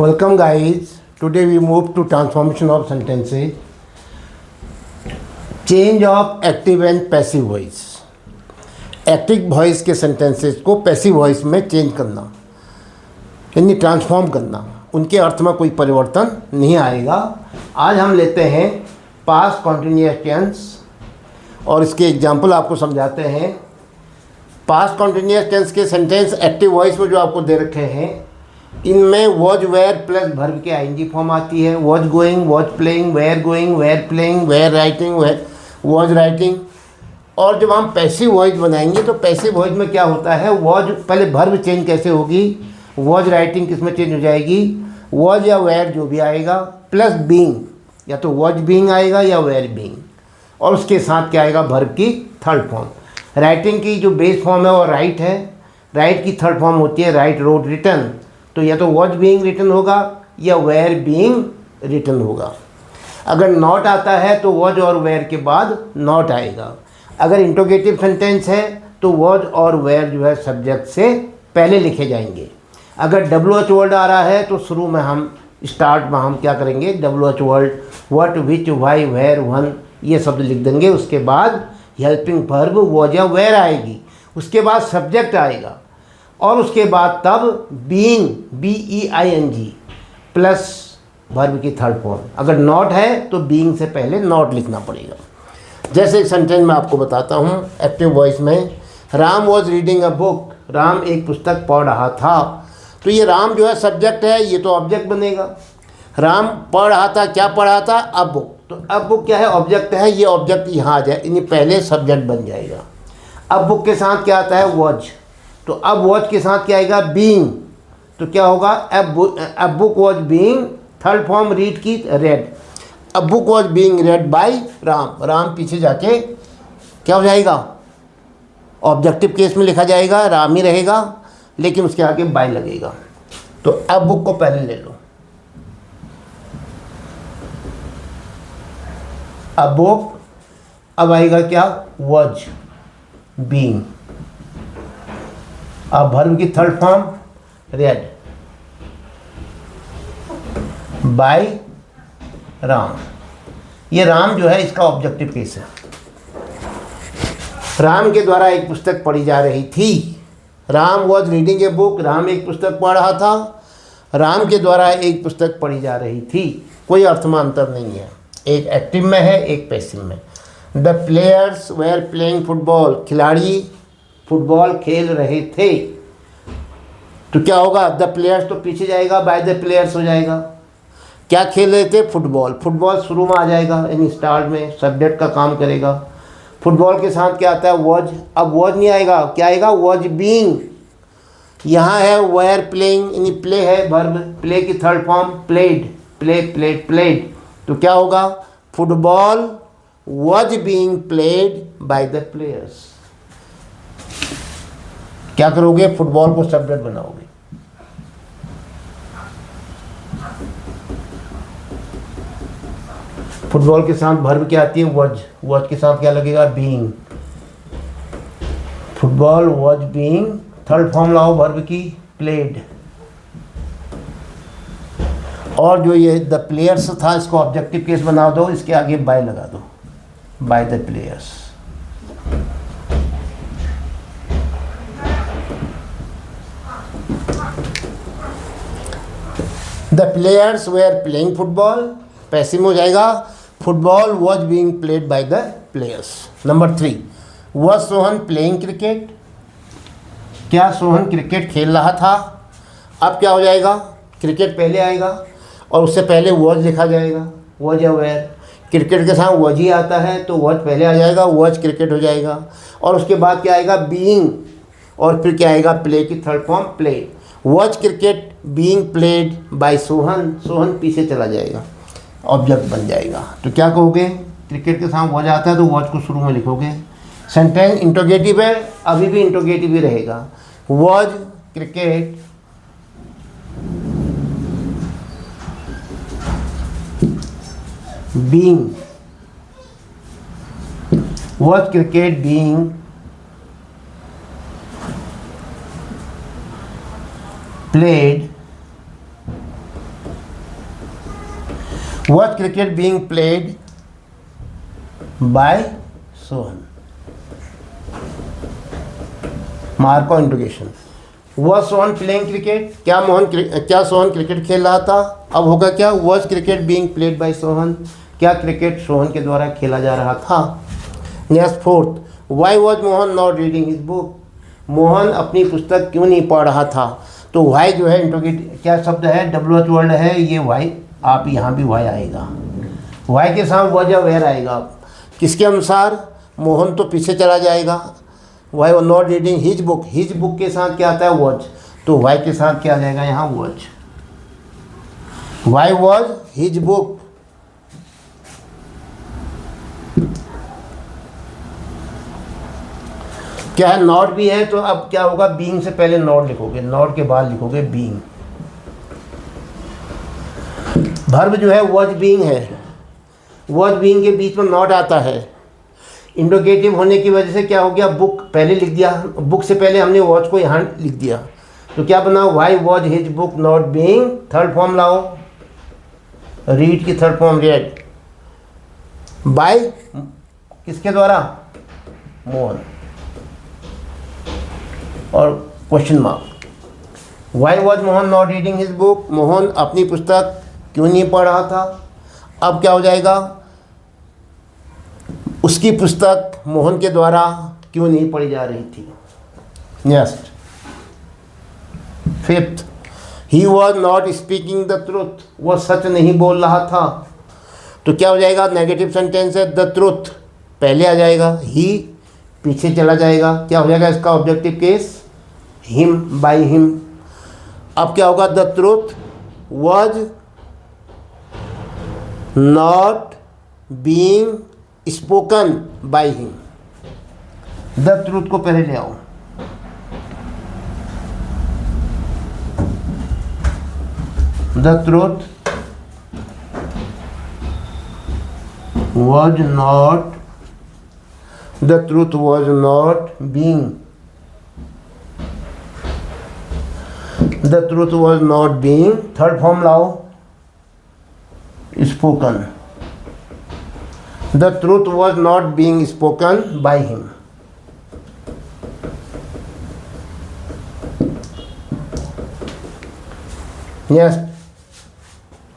Welcome guys. Today we move to transformation of sentences. Change of active and passive voice. Active voice के sentences को passive voice में change करना यानी transform करना, उनके अर्थ में कोई परिवर्तन नहीं आएगा। आज हम लेते हैं पास्ट कॉन्टिन्यूअस टेंस और इसके एग्जाम्पल आपको समझाते हैं। पास्ट कॉन्टिन्यूअस टेंस के सेंटेंस एक्टिव वॉइस में जो आपको दे रखे हैं, इनमें वॉज वेयर प्लस वर्ब के आईएनजी फॉर्म आती है। Was going, was playing, were playing, were writing, was writing. और जब हम पैसिव वॉइस बनाएंगे तो पैसिव वॉइस में क्या होता है, वॉज पहले वर्ब चेंज कैसे होगी, वॉज राइटिंग किस में चेंज हो जाएगी, वॉज या वेयर जो भी आएगा प्लस बीइंग, या तो वॉज बीइंग आएगा या वेयर बीइंग, और उसके साथ क्या आएगा, वर्ब की थर्ड फॉर्म। राइटिंग की जो बेस फॉर्म है वो राइट है, राइट की थर्ड फॉर्म होती है राइट, रोड, रिटन। तो या तो वॉज बीइंग रिटन होगा या वेयर बीइंग रिटन होगा। अगर नॉट आता है तो वॉज और वेयर के बाद नॉट आएगा। अगर इंट्रोगेटिव सेंटेंस है तो वॉज और वेयर जो है सब्जेक्ट से पहले लिखे जाएंगे। अगर WH वर्ड आ रहा है तो शुरू में हम स्टार्ट में हम क्या करेंगे, WH word, what, which, why, where, when, ये शब्द लिख देंगे। उसके बाद हेल्पिंग वर्ब वॉज या वेयर आएगी, उसके बाद सब्जेक्ट आएगा, और उसके बाद तब बीइंग, BEING प्लस वर्ब की थर्ड फॉर्म। अगर नॉट है तो बीइंग से पहले नॉट लिखना पड़ेगा। जैसे एक सेंटेंस मैं आपको बताता हूँ एक्टिव वॉइस में, Ram was reading a book, Ram एक पुस्तक पढ़ रहा था। तो ये राम जो है सब्जेक्ट है, ये तो ऑब्जेक्ट बनेगा। राम पढ़ रहा था, क्या पढ़ रहा था, अ बुक। तो अब बुक क्या है, ऑब्जेक्ट है, ये ऑब्जेक्ट यहाँ आ जाए, यानी पहले सब्जेक्ट बन जाएगा। अब बुक के साथ क्या आता है, वॉज। तो अब वॉज के साथ क्या आएगा, बीइंग। तो क्या होगा, अब book was being, third form read की, रेड। अब book was being read by Ram, Ram पीछे जाके क्या हो जाएगा, ऑब्जेक्टिव केस में लिखा जाएगा, राम ही रहेगा, लेकिन उसके आगे बाय लगेगा। तो अब बुक को पहले ले लो, अब बुक, अब आएगा क्या, वॉज बीइंग, अब वर्ब की third form read by Ram. ये राम जो है इसका ऑब्जेक्टिव केस है। राम के द्वारा एक पुस्तक पढ़ी जा रही थी। Ram was reading a book, Ram एक पुस्तक पढ़ रहा था, राम के द्वारा एक पुस्तक पढ़ी जा रही थी। कोई अर्थ में अंतर नहीं है, एक एक्टिव में है, एक पैसिव में। The players were playing football, खिलाड़ी फुटबॉल खेल रहे थे। तो क्या होगा, द प्लेयर्स तो पीछे जाएगा, बाय द प्लेयर्स हो जाएगा। क्या खेल रहे थे, फुटबॉल। फुटबॉल शुरू में आ जाएगा, यानी स्टार्ट में सब्जेक्ट का काम करेगा। फुटबॉल के साथ क्या आता है, वॉज। अब वॉज नहीं आएगा, क्या आएगा, वॉज बीइंग। यहाँ है वेयर प्लेइंग, यानी प्ले है वर्ब, प्ले की थर्ड फॉर्म प्लेड, प्लेड। तो क्या होगा, football was being played by the players. क्या करोगे, फुटबॉल को सब्जेक्ट बनाओगे। फुटबॉल के साथ वर्ब क्या आती है, वॉज। वॉज के साथ क्या लगेगा, being. Football was being, third form लाओ वर्ब की, प्लेड। और जो ये द प्लेयर्स था, इसको ऑब्जेक्टिव केस बना दो, इसके आगे बाय लगा दो, by the players. The players were playing football, passive हो जाएगा, football was being played by the players. Number 3, was Sohan playing cricket, क्या सोहन क्रिकेट खेल रहा था। अब क्या हो जाएगा, क्रिकेट पहले आएगा और उससे पहले वॉज लिखा जाएगा, वॉज या वेयर। क्रिकेट के साथ वॉज ही आता है तो वॉज पहले आ जाएगा, वॉज क्रिकेट हो जाएगा, और उसके बाद क्या आएगा, बीइंग, और फिर क्या आएगा, प्ले की third form played. Was cricket being played bye Sohan, Sohan पीछे चला जाएगा, ऑब्जेक्ट बन जाएगा। तो क्या कहोगे, क्रिकेट के साथ वॉज आता है तो वॉज को शुरू में लिखोगे। सेंटेंस इंट्रोगेटिव है, अभी भी इंट्रोगेटिव ही रहेगा। Was cricket being, was cricket being played was cricket being played bye Sohan. Mark of interrogation. Was Sohan playing cricket, क्या सोहन क्रिकेट खेल रहा था। अब होगा क्या, was cricket being played bye Sohan, क्या क्रिकेट सोहन के द्वारा खेला जा रहा था। Next fourth, why was Mohan not reading his book, Mohan अपनी पुस्तक क्यों नहीं पढ़ रहा था। तो वाई जो है इंट्रोगेटिव क्या शब्द है, WH वर्ड है, ये वाई, आप यहाँ भी वाई आएगा, वाई के साथ वॉज या वेयर आएगा। किसके अनुसार, मोहन तो पीछे चला जाएगा, why was not reading his book, his book के साथ क्या आता है वॉज, तो वाई के साथ क्या आ जाएगा यहाँ was, why was his book. क्या है, नॉट भी है, तो अब क्या होगा, बीइंग से पहले नॉट लिखोगे, नॉट के बाद लिखोगे बीइंग। वर्ब जो है वॉज बीइंग है, वॉज बीइंग के बीच में नॉट आता है। इंट्रोगेटिव होने की वजह से क्या हो गया, बुक पहले लिख दिया, बुक से पहले हमने वॉच को यहाँ लिख दिया, तो क्या बना, why was his book not being, third form लाओ, रीड की थर्ड फॉर्म रेड, बाय किसके द्वारा, मोहन, और question mark. Why was Mohan not reading his book, Mohan अपनी पुस्तक क्यों नहीं पढ़ रहा था। अब क्या हो जाएगा, उसकी पुस्तक मोहन के द्वारा क्यों नहीं पढ़ी जा रही थी। Next fifth, he was not speaking the truth, वह सच नहीं बोल रहा था। तो क्या हो जाएगा, नेगेटिव सेंटेंस है, द ट्रुथ पहले आ जाएगा, ही पीछे चला जाएगा, क्या हो जाएगा इसका objective case, him, by him. अब क्या होगा, the truth was not being spoken by him, the truth को पहले ले आओ, the truth was not, the truth was not being, the truth was not being, third form लाओ, spoken, the truth was not being spoken by him. Yes,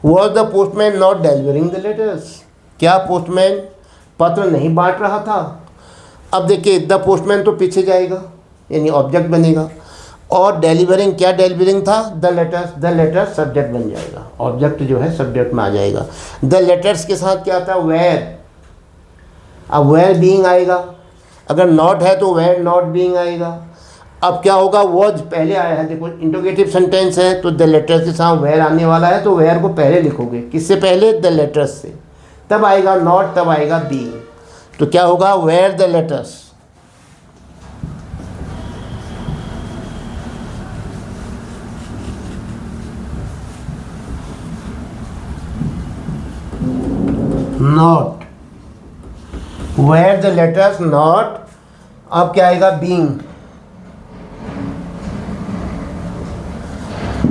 was the postman not delivering the letters, क्या postman पत्र नहीं बांट रहा था। अब देखिए, the postman तो पीछे जाएगा, यानी ऑब्जेक्ट बनेगा, और डिलीवरिंग, क्या डिलीवरिंग था, the letters, the letters subject बन जाएगा, ऑब्जेक्ट जो है सब्जेक्ट में आ जाएगा। द लेटर्स के साथ क्या आता है, वेयर, अब वेयर बीइंग आएगा, अगर नॉट है तो वेयर नॉट बीइंग आएगा। अब क्या होगा, वॉज पहले आया है, देखो इंट्रोगेटिव सेंटेंस है तो द लेटर्स के साथ वेयर आने वाला है, तो वेयर को पहले लिखोगे, किससे पहले, द लेटर्स से, तब आएगा नॉट, तब आएगा बीइंग, तो क्या होगा, were the letters. Not, were the letters not, अब क्या आएगा, being,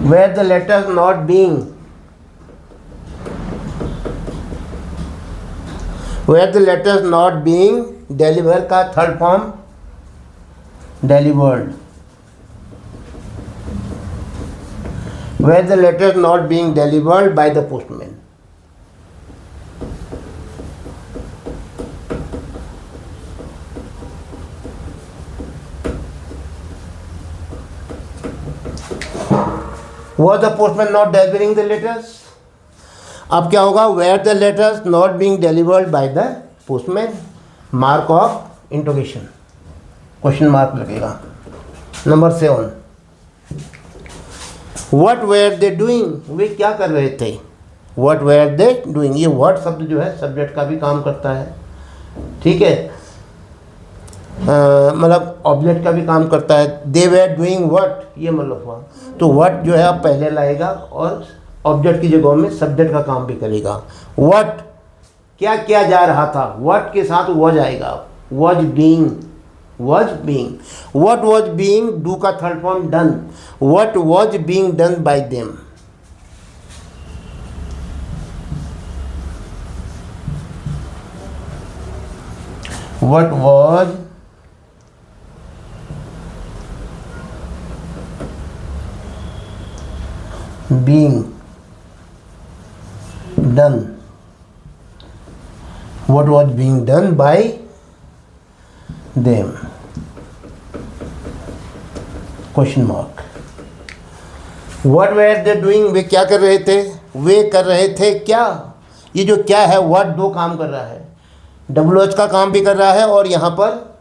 were the letters not being, where the letters not being delivered का third form delivered, where the letters not being delivered by the postman. Was the postman not delivering the letters? अब क्या होगा, were the letters not being delivered by the postman, mark of interrogation, question mark लगेगा। Number 7, what were they doing, वे क्या कर रहे थे, what were they doing, ये व्हाट शब्द जो है सब्जेक्ट का भी काम करता है, ठीक है, मतलब ऑब्जेक्ट का भी काम करता है। दे वेयर डूइंग व्हाट, ये मतलब हुआ, तो व्हाट जो है आप पहले लाएगा और ऑब्जेक्ट की जगह में सब्जेक्ट का काम भी करेगा। व्हाट क्या किया जा रहा था, व्हाट के साथ वॉज आएगा, was being, was being, what was being, do का third form done, what was being done by them. what was being done, what was being done by them, question mark. what were they doing, वे क्या कर रहे थे, वे कर रहे थे क्या। ये जो क्या है what दो काम कर रहा है, WH का काम भी कर रहा है और यहाँ पर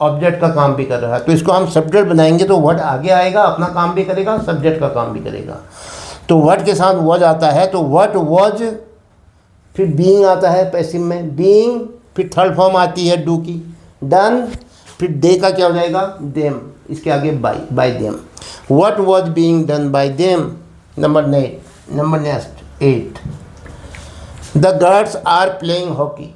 ऑब्जेक्ट का काम भी कर रहा है। तो इसको हम सब्जेक्ट बनाएंगे तो what आगे आएगा, अपना काम भी करेगा, सब्जेक्ट का काम भी करेगा। तो what के साथ was आता है, तो what was, फिर being आता है पैसिव में, being, फिर थर्ड फॉर्म आती है do की, done, फिर दे का क्या हो जाएगा them, इसके आगे by them। what was being done by them। Number next 8, the girls are playing hockey,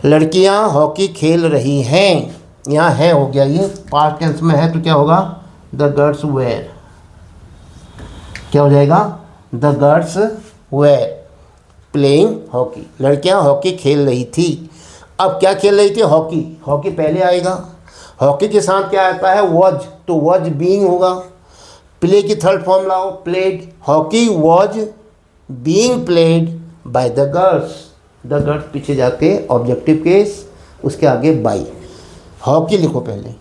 लड़कियां हॉकी खेल रही हैं। यहाँ है हो गया, ये पास्ट टेंस में है तो क्या होगा, द गर्ल्स वेयर, क्या हो जाएगा, the girls were playing hockey, लड़कियां हॉकी खेल रही थी। अब क्या खेल रही थी, हॉकी, हॉकी पहले आएगा, हॉकी के साथ क्या आता है वॉज, तो वॉज बीइंग होगा, प्ले की थर्ड फॉर्म लाओ played, hockey was being played by the girls, the girls पीछे जाके ऑब्जेक्टिव केस, उसके आगे बाई, हॉकी लिखो पहले,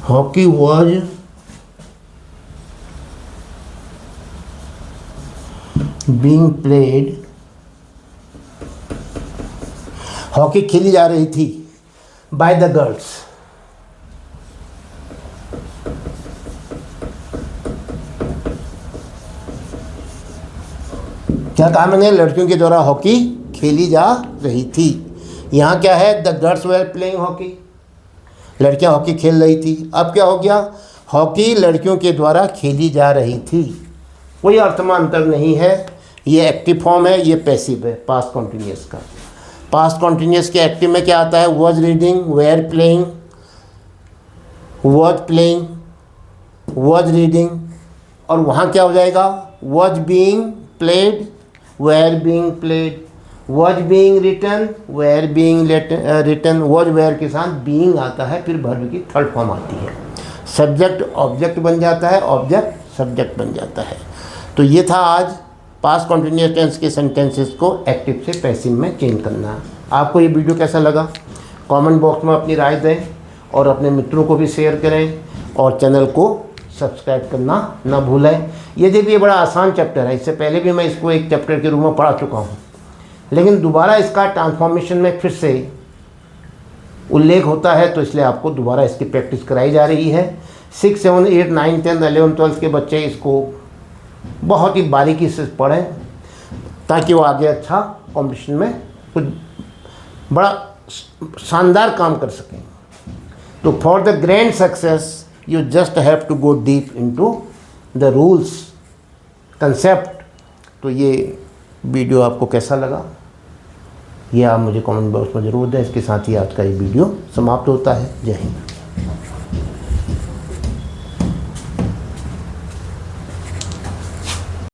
hockey was being played, hockey खेली जा रही थी बाय द गर्ल्स। क्या कहा मैंने, लड़कियों के द्वारा हॉकी खेली जा रही थी। यहाँ क्या है, the girls were playing hockey, लड़कियां हॉकी खेल रही थी। अब क्या हो गया, हॉकी लड़कियों के द्वारा खेली जा रही थी, कोई अर्थमान अंतर नहीं है। ये एक्टिव फॉर्म है, ये पैसिव है पास्ट कॉन्टिन्यूस का। पास्ट कॉन्टिन्यूस के एक्टिव में क्या आता है, was reading, were playing, was playing, was reading, और वहाँ क्या हो जाएगा, was being played, were being played, was being written, were being written, was were के साथ बीइंग आता है, फिर वर्ब की थर्ड फॉर्म आती है, सब्जेक्ट ऑब्जेक्ट बन जाता है, ऑब्जेक्ट सब्जेक्ट बन जाता है। तो ये था आज पास्ट कॉन्टिन्यूअस टेंस के सेंटेंसेस को एक्टिव से पैसिव में चेंज करना। आपको ये वीडियो कैसा लगा, कमेंट बॉक्स में अपनी राय दें और अपने मित्रों को भी शेयर करें और चैनल को सब्सक्राइब करना ना भूलें। ये देखिए बड़ा आसान चैप्टर है, इससे पहले भी मैं इसको एक चैप्टर के रूप में पढ़ा चुका हूँ, लेकिन दोबारा इसका ट्रांसफॉर्मेशन में फिर से उल्लेख होता है, तो इसलिए आपको दोबारा इसकी प्रैक्टिस कराई जा रही है। 6, 7, 8, 9, 10, 11, 12 के बच्चे इसको बहुत ही बारीकी से पढ़ें ताकि वो आगे अच्छा कॉम्पिटिशन में कुछ बड़ा शानदार काम कर सकें। तो for the grand success you just have to go deep into the rules concept. तो ये वीडियो आपको कैसा लगा ये आप मुझे कमेंट बॉक्स में ज़रूर दें। इसके साथ ही आज का ये वीडियो समाप्त होता है। जय हिंद।